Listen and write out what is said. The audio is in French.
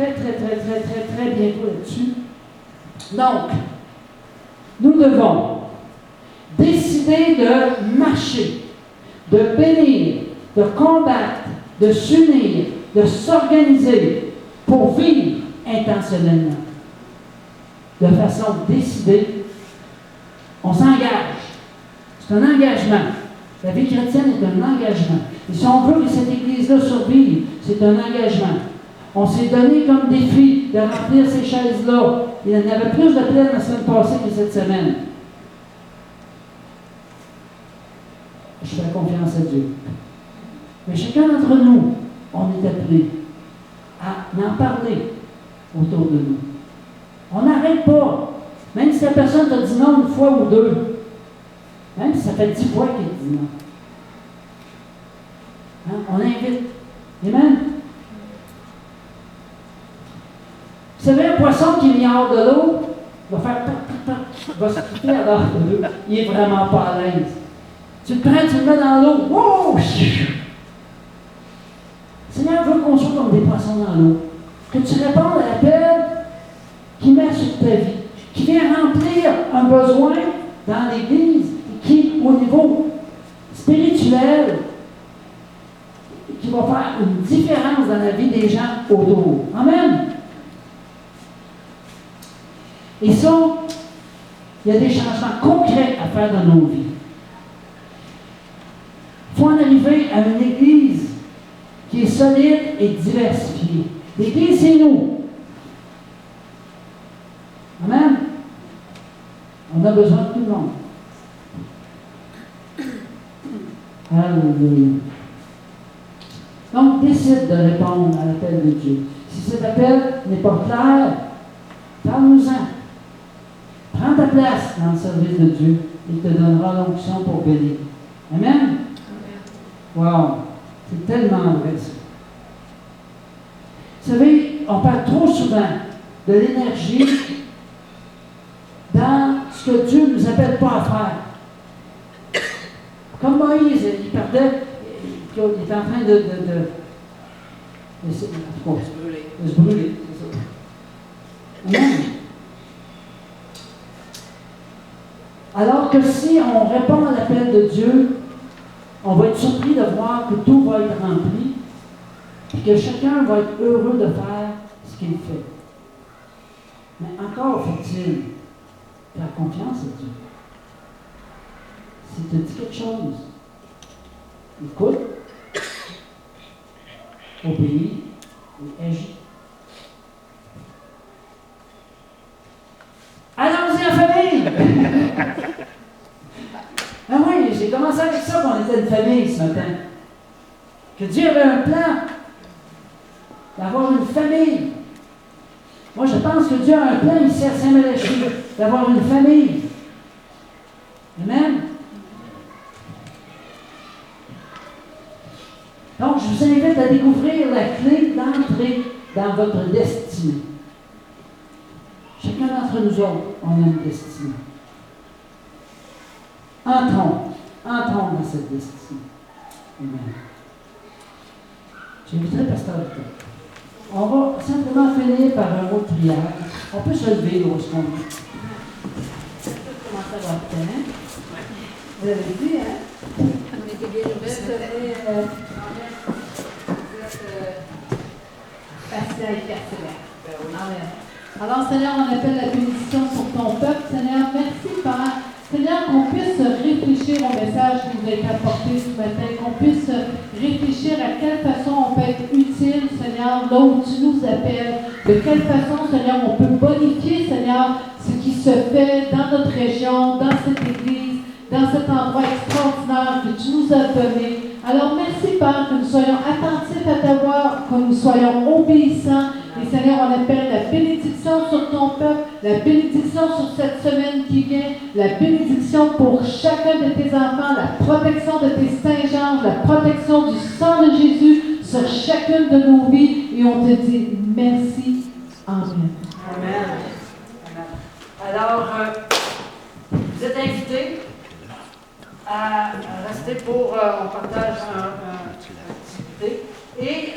très, très, très, très, très, très bientôt là-dessus. Donc, nous devons décider de marcher, de bénir, de combattre, de s'unir, de s'organiser pour vivre intentionnellement. De façon décidée, on s'engage. C'est un engagement. La vie chrétienne est un engagement. Et si on veut que cette Église-là survive, c'est un engagement. On s'est donné comme défi de remplir ces chaises-là. Il y en avait plus de pleines la semaine passée que cette semaine. Je fais confiance à Dieu. Mais chacun d'entre nous, on est appelé à en parler autour de nous. On n'arrête pas. Même si la personne t'a dit non une fois ou deux, même si ça fait 10 fois qu'il te dit non. Hein? On invite. Amen. Vous savez, un poisson qui vient hors de l'eau, va faire va se quitter à l'heure de l'eau. Il n'est vraiment pas à l'aise. Tu le prends, tu le mets dans l'eau. Wow! Le Seigneur veut qu'on soit comme des poissons dans l'eau. Que tu répondes à l'appel qui met sur ta vie, qui vient remplir un besoin dans l'Église, qui, au niveau spirituel, qui va faire une différence dans la vie des gens autour. Amen. Et ça, il y a des changements concrets à faire dans nos vies. Il faut en arriver à une Église qui est solide et diversifiée. L'Église, c'est nous. Amen. On a besoin de tout le monde. Alléluia. Donc, décide de répondre à l'appel de Dieu. Si cet appel n'est pas clair, parle-nous-en. Prends ta place dans le service de Dieu. Il te donnera l'onction pour bénir. Amen? Wow! C'est tellement vrai, ça. Vous savez, on parle trop souvent de l'énergie dans ce que Dieu ne nous appelle pas à faire. Comme Moïse, il perdait, il était en train de se brûler, c'est ça. Amen. Alors que si on répond à l'appel de Dieu, on va être surpris de voir que tout va être rempli et que chacun va être heureux de faire ce qu'il fait. Mais encore faut-il faire confiance à Dieu. S'il te dit quelque chose, écoute, obéis et agis. Allons-y en famille! Ah oui, j'ai commencé avec ça qu'on était une famille ce matin. Que Dieu avait un plan d'avoir une famille. Moi, je pense que Dieu a un plan ici à Saint-Malachie, d'avoir une famille. Amen? Donc, je vous invite à découvrir la clé d'entrée dans votre destinée. Chacun d'entre nous autres, on a une destinée. Entrons dans cette destinée. Amen. J'inviterai Pasteur Victor. On va simplement finir par un mot de prière. On peut se lever où est-ce qu'on est. Comment ça va bien? Vous avez vu, hein? On était bien ouverts. Patient et persévère. Amen. Alors, Seigneur, on appelle la bénédiction sur ton peuple. Seigneur, merci, Père. Seigneur, qu'on puisse réfléchir au message qui nous a été apporté ce matin, qu'on puisse réfléchir à quelle façon on peut être utile, Seigneur, là où tu nous appelles, de quelle façon, Seigneur, on peut bonifier, Seigneur, ce qui se fait dans notre région, dans cette église, dans cet endroit extraordinaire que tu nous as donné. Alors, merci, Père, que nous soyons attentifs à ta voix, que nous soyons obéissants. Et Seigneur, on appelle la bénédiction sur ton peuple, la bénédiction sur cette semaine qui vient, la bénédiction pour chacun de tes enfants, la protection de tes Saint-Georges, la protection du sang de Jésus sur chacune de nos vies. Et on te dit merci. Amen. Amen. Alors, vous êtes invités à rester pour, on partage un activité. Et